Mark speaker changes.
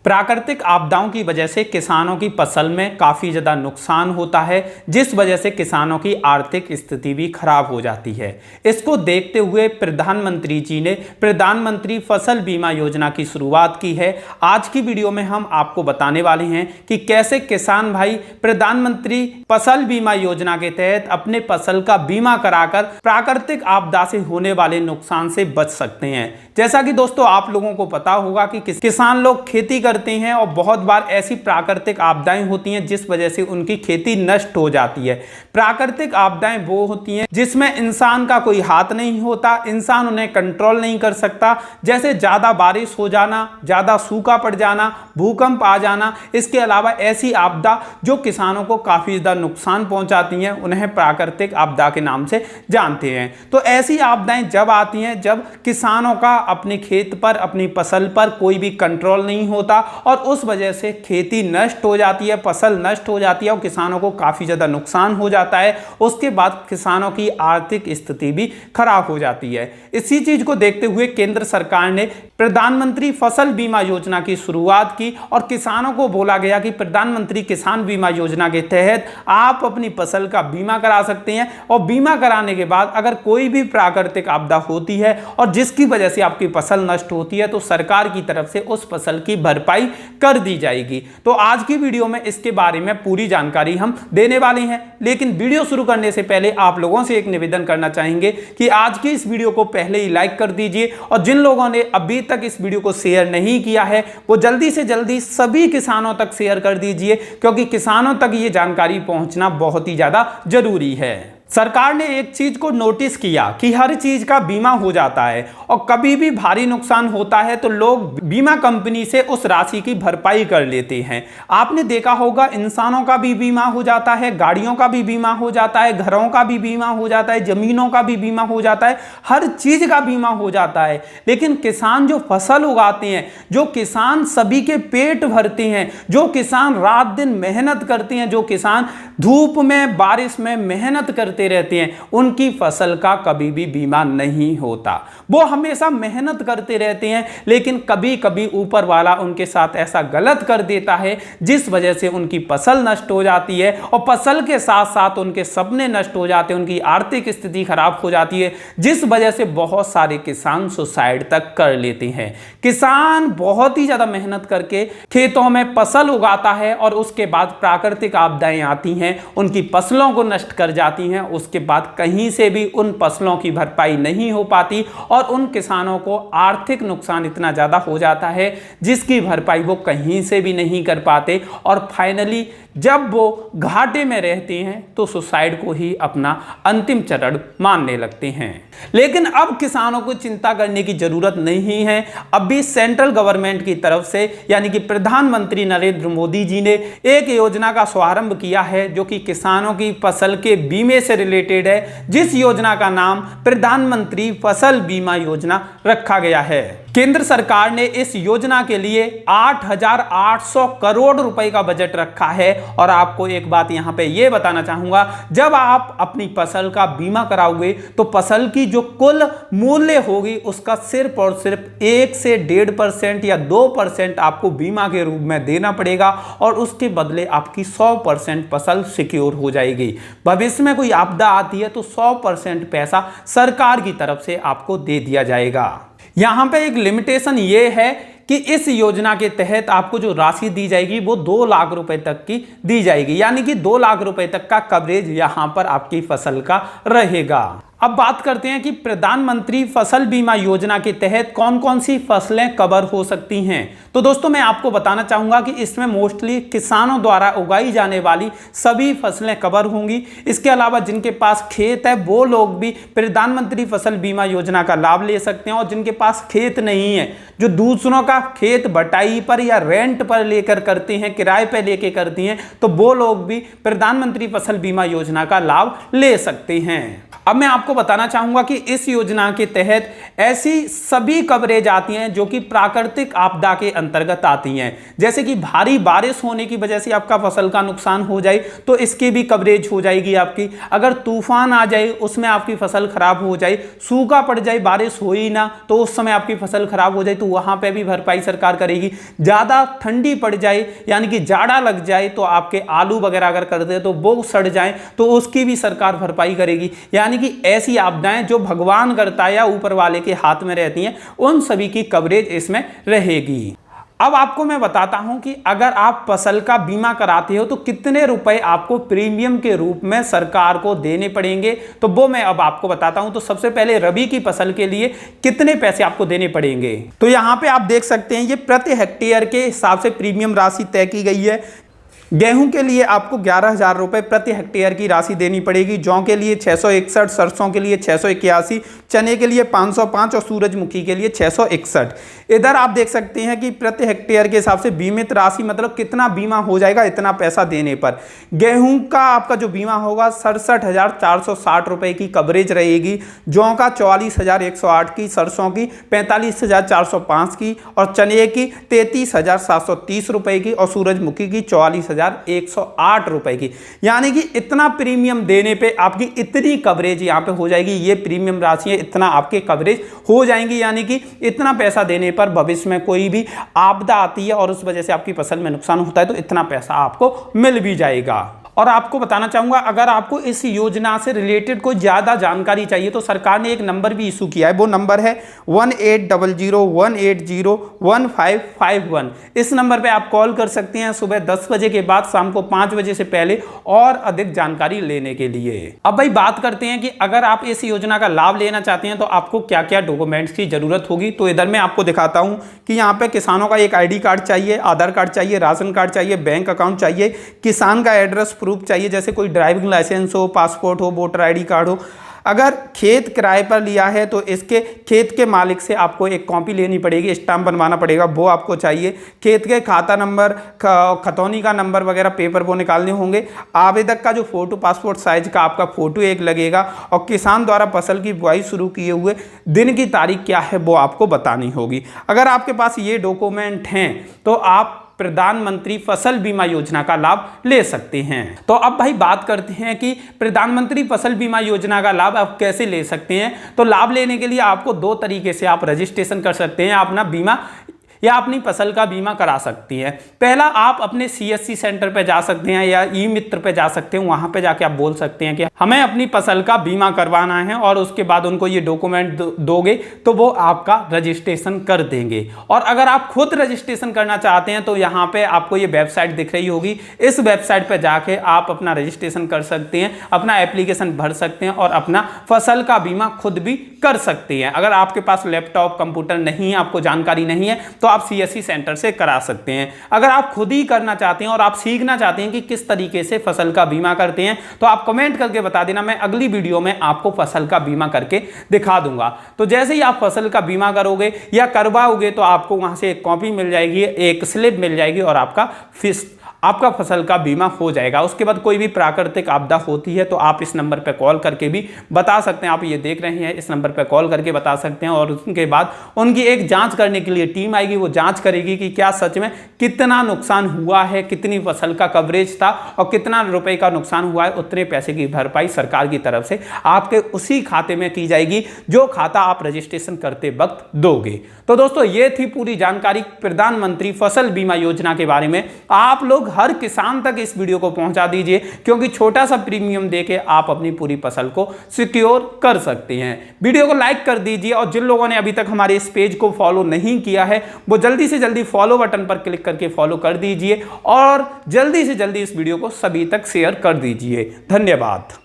Speaker 1: प्राकृतिक आपदाओं की वजह से किसानों की फसल में काफ़ी ज़्यादा नुकसान होता है, जिस वजह से किसानों की आर्थिक स्थिति भी खराब हो जाती है। इसको देखते हुए प्रधानमंत्री जी ने प्रधानमंत्री फसल बीमा योजना की शुरुआत की है। आज की वीडियो में हम आपको बताने वाले हैं कि कैसे किसान भाई प्रधानमंत्री फसल बीमा योजना के तहत अपने फसल का बीमा कराकर प्राकृतिक आपदा से होने वाले नुकसान से बच सकते हैं। जैसा कि दोस्तों आप लोगों को पता होगा कि किसान लोग खेती करते हैं और बहुत बार ऐसी प्राकृतिक आपदाएं होती हैं जिस वजह से उनकी खेती नष्ट हो जाती है। प्राकृतिक आपदाएं वो होती हैं जिसमें इंसान का कोई हाथ नहीं होता, इंसान उन्हें कंट्रोल नहीं कर सकता, जैसे ज़्यादा बारिश हो जाना, ज़्यादा सूखा पड़ जाना, भूकंप आ जाना। इसके अलावा ऐसी आपदा जो किसानों को काफ़ी ज़्यादा नुकसान पहुंचाती हैं उन्हें प्राकृतिक आपदा के नाम से जानते हैं। तो ऐसी आपदाएं जब आती हैं जब किसानों का अपने खेत पर, अपनी फसल पर कोई भी कंट्रोल नहीं होता और उस वजह से खेती नष्ट हो जाती है, फसल नष्ट हो जाती है और किसानों को काफ़ी ज़्यादा नुकसान हो जाता है। उसके बाद किसानों की आर्थिक स्थिति भी खराब हो जाती है। इसी चीज़ को देखते हुए केंद्र सरकार ने प्रधानमंत्री फसल बीमा योजना की शुरुआत की और किसानों को बोला गया कि प्रधानमंत्री किसान बीमा योजना के तहत आप अपनी फसल का बीमा करा सकते हैं और बीमा कराने के बाद अगर कोई भी प्राकृतिक आपदा होती है और जिसकी वजह से आपकी फसल नष्ट होती है तो सरकार की तरफ से उस फसल की भरपाई कर दी जाएगी। तो आज की वीडियो में इसके बारे में पूरी जानकारी हम देने वाले हैं, लेकिन वीडियो शुरू करने से पहले आप लोगों से एक निवेदन करना चाहेंगे कि आज की इस वीडियो को पहले ही लाइक कर दीजिए और जिन लोगों ने अभी तक इस वीडियो को शेयर नहीं किया है वो जल्दी से जल्दी सभी किसानों तक शेयर कर दीजिए, क्योंकि किसानों तक ये जानकारी पहुंचना बहुत ही ज्यादा जरूरी है। सरकार ने एक चीज को नोटिस किया कि हर चीज का बीमा हो जाता है और कभी भी भारी नुकसान होता है तो लोग बीमा कंपनी से उस राशि की भरपाई कर लेते हैं। आपने देखा होगा इंसानों का भी बीमा हो जाता है, गाड़ियों का भी बीमा हो जाता है, घरों का भी बीमा हो जाता है, जमीनों का भी बीमा हो जाता है, हर चीज का बीमा हो जाता है। लेकिन किसान जो फसल उगाते हैं, जो किसान सभी के पेट भरते हैं, जो किसान रात दिन मेहनत करते हैं, जो किसान धूप में बारिश में मेहनत करते रहते हैं, उनकी फसल का कभी भी बीमा नहीं होता। वो हमेशा मेहनत करते रहते हैं लेकिन कभी कभी ऊपर वाला उनके साथ ऐसा गलत कर देता है जिस वजह से उनकी फसल नष्ट हो जाती है और फसल के साथ साथ उनके सपने नष्ट हो जाते हैं, उनकी आर्थिक स्थिति खराब हो जाती है, जिस वजह से बहुत सारे किसान सुसाइड तक कर लेते हैं। किसान बहुत ही ज्यादा मेहनत करके खेतों में फसल उगाता है और उसके बाद प्राकृतिक आपदाएं आती हैं, उनकी फसलों को नष्ट कर जाती हैं। उसके बाद कहीं से भी उन फसलों की भरपाई नहीं हो पाती और उन किसानों को आर्थिक नुकसान इतना ज्यादा हो जाता है जिसकी भरपाई वो कहीं से भी नहीं कर पाते और फाइनली जब वो घाटे में रहते हैं तो सुसाइड को ही अपना अंतिम चरण मानने लगते हैं। लेकिन अब किसानों को चिंता करने की जरूरत नहीं है। अभी सेंट्रल गवर्नमेंट की तरफ से यानी कि प्रधानमंत्री नरेंद्र मोदी जी ने एक योजना का शुभारंभ किया है जो कि किसानों की फसल के बीमे से रिलेटेड है, जिस योजना का नाम प्रधानमंत्री फसल बीमा योजना रखा गया है। केंद्र सरकार ने इस योजना के लिए 8,800 करोड़ रुपए का बजट रखा है और आपको एक बात यहां पे ये बताना चाहूंगा, जब आप अपनी फसल का बीमा कराओगे तो फसल की जो कुल मूल्य होगी उसका सिर्फ और सिर्फ 1 से 1.5% या 2% आपको बीमा के रूप में देना पड़ेगा और उसके बदले आपकी 100% फसल सिक्योर हो जाएगी। भविष्य में कोई आपदा आती है तो 100% पैसा सरकार की तरफ से आपको दे दिया जाएगा। यहां पे एक लिमिटेशन ये है कि इस योजना के तहत आपको जो राशि दी जाएगी वो 2 लाख रुपए तक की दी जाएगी, यानी कि 2 लाख रुपए तक का कवरेज यहां पर आपकी फसल का रहेगा। अब बात करते हैं कि प्रधानमंत्री फसल बीमा योजना के तहत कौन कौन सी फसलें कवर हो सकती हैं। तो दोस्तों मैं आपको बताना चाहूंगा कि इसमें मोस्टली किसानों द्वारा उगाई जाने वाली सभी फसलें कवर होंगी। इसके अलावा जिनके पास खेत है वो लोग भी प्रधानमंत्री फसल बीमा योजना का लाभ ले सकते हैं और जिनके पास खेत नहीं है, जो दूसरों का खेत बटाई पर या रेंट पर लेकर करते हैं, किराए पर लेके करती हैं, तो वो लोग भी प्रधानमंत्री फसल बीमा योजना का लाभ ले सकते हैं। अब मैं आपको बताना चाहूंगा कि इस योजना के तहत ऐसी सभी कवरेज आती हैं जो कि प्राकृतिक आपदा के अंतर्गत आती हैं। जैसे कि भारी बारिश होने की वजह से आपका फसल का नुकसान हो जाए तो इसकी भी कवरेज हो जाएगी आपकी। अगर तूफान आ जाए उसमें आपकी फसल खराब हो जाए, सूखा पड़ जाए, बारिश हो ही ना तो उस समय आपकी फसल खराब हो जाए तो वहां पे भी भरपाई सरकार करेगी। ज्यादा ठंडी पड़ जाए यानी कि जाड़ा लग जाए तो आपके आलू वगैरह अगर कर दे तो वो सड़ जाए तो उसकी भी सरकार भरपाई करेगी। यानी कि ऐसी आपदाएं जो भगवान करता है या ऊपर वाले के हाथ में रहती हैं उन सभी की कवरेज इसमें रहेगी। अब आपको मैं बताता हूं कि अगर आप फसल का बीमा कराते हो तो कितने रुपए आपको प्रीमियम के रूप में सरकार को देने पड़ेंगे, तो वो मैं अब आपको बताता हूं। तो सबसे पहले रबी की फसल के लिए कितने पैसे आपको देने पड़ेंगे, तो यहां पे आप देख सकते हैं ये प्रति हेक्टेयर के हिसाब से प्रीमियम राशि तय की गई है। गेहूं के लिए आपको 11,000 रुपए प्रति हेक्टेयर की राशि देनी पड़ेगी, जौ के लिए 661, सरसों के लिए 681, चने के लिए 505 और सूरजमुखी के लिए 661। इधर आप देख सकते हैं कि प्रति हेक्टेयर के हिसाब से बीमित राशि मतलब कितना बीमा हो जाएगा इतना पैसा देने पर। गेहूं का आपका जो बीमा होगा 67,460 रुपए की कवरेज रहेगी, जौ का 44,108 की, सरसों की 45,405 की और चने की 33,730 रुपए की और सूरजमुखी की 44,108 रुपए की। यानी कि इतना प्रीमियम देने पे आपकी इतनी कवरेज यहां पे हो जाएगी। ये प्रीमियम राशि इतना आपके कवरेज हो जाएंगी, यानी कि इतना पैसा देने पर भविष्य में कोई भी आपदा आती है और उस वजह से आपकी फसल में नुकसान होता है तो इतना पैसा आपको मिल भी जाएगा। और आपको बताना चाहूंगा अगर आपको इस योजना से रिलेटेड कोई ज्यादा जानकारी चाहिए तो सरकार ने एक नंबर भी इशू किया है, वो नंबर है 1800-180-1551। इस नंबर पे आप कॉल कर सकते हैं सुबह 10 बजे के बाद शाम को 5 बजे से पहले और अधिक जानकारी लेने के लिए। अब भाई बात करते हैं कि अगर आप इस योजना का लाभ लेना चाहते हैं तो आपको क्या क्या डॉक्यूमेंट्स की जरूरत होगी। तो इधर मैं आपको दिखाता हूं कि यहाँ पे किसानों का एक ID कार्ड चाहिए, आधार कार्ड चाहिए, राशन कार्ड चाहिए, बैंक अकाउंट चाहिए, किसान का एड्रेस प्रूफ चाहिए जैसे कोई ड्राइविंग लाइसेंस हो, पासपोर्ट हो, वोटर ID कार्ड हो। अगर खेत किराए पर लिया है तो इसके खेत के मालिक से आपको एक कॉपी लेनी पड़ेगी, स्टाम्प बनवाना पड़ेगा, वो आपको चाहिए। खेत के खाता नंबर, खतौनी का नंबर वगैरह पेपर वो निकालने होंगे। आवेदक का जो फोटो पासपोर्ट साइज का आपका फोटो एक लगेगा और किसान द्वारा फसल की बुआई शुरू किए हुए दिन की तारीख क्या है वो आपको बतानी होगी। अगर आपके पास ये डॉक्यूमेंट हैं तो आप प्रधानमंत्री फसल बीमा योजना का लाभ ले सकते हैं। तो अब भाई बात करते हैं कि प्रधानमंत्री फसल बीमा योजना का लाभ आप कैसे ले सकते हैं। तो लाभ लेने के लिए आपको 2 तरीके से आप रजिस्ट्रेशन कर सकते हैं अपना बीमा या अपनी फसल का बीमा करा सकती है। पहला, आप अपने CSC सेंटर पे जा सकते हैं या ई-मित्र पे जा सकते हैं, वहां पे जाके आप बोल सकते हैं कि हमें अपनी फसल का बीमा करवाना है और उसके बाद उनको ये डॉक्यूमेंट दोगे तो वो आपका रजिस्ट्रेशन कर देंगे। और अगर आप खुद रजिस्ट्रेशन करना चाहते हैं तो यहाँ पे आपको ये वेबसाइट दिख रही होगी, इस वेबसाइट पे जाके आप अपना रजिस्ट्रेशन कर सकते हैं, अपना एप्लीकेशन भर सकते हैं और अपना फसल का बीमा खुद भी कर सकते हैं। अगर आपके पास लैपटॉप कंप्यूटर नहीं है, आपको जानकारी नहीं है तो आप CSC सेंटर से करा सकते हैं। अगर आप खुद ही करना चाहते हैं और आप सीखना चाहते हैं कि किस तरीके से फसल का बीमा करते हैं तो आप कमेंट करके बता देना, मैं अगली वीडियो में आपको फसल का बीमा करके दिखा दूंगा। तो जैसे ही आप फसल का बीमा करोगे या करवाओगे तो आपको वहां से एक कॉपी मिल जाएगी, एक स्लिप मिल जाएगी और आपका फसल का बीमा हो जाएगा। उसके बाद कोई भी प्राकृतिक आपदा होती है तो आप इस नंबर पर कॉल करके भी बता सकते हैं। आप ये देख रहे हैं, इस नंबर पर कॉल करके बता सकते हैं और उसके बाद उनकी एक जांच करने के लिए टीम आएगी, वो जांच करेगी कि क्या सच में कितना नुकसान हुआ है, कितनी फसल का कवरेज था और कितना रुपए का नुकसान हुआ है। उतने पैसे की भरपाई सरकार की तरफ से आपके उसी खाते में की जाएगी जो खाता आप रजिस्ट्रेशन करते वक्त दोगे। तो दोस्तों ये थी पूरी जानकारी प्रधानमंत्री फसल बीमा योजना के बारे में। आप लोग हर किसान तक इस वीडियो को पहुंचा दीजिए क्योंकि छोटा सा प्रीमियम देके आप अपनी पूरी फसल को सिक्योर कर सकते हैं। वीडियो को लाइक कर दीजिए और जिन लोगों ने अभी तक हमारे इस पेज को फॉलो नहीं किया है वो जल्दी से जल्दी फॉलो बटन पर क्लिक करके फॉलो कर दीजिए और जल्दी से जल्दी इस वीडियो को सभी तक शेयर कर दीजिए। धन्यवाद।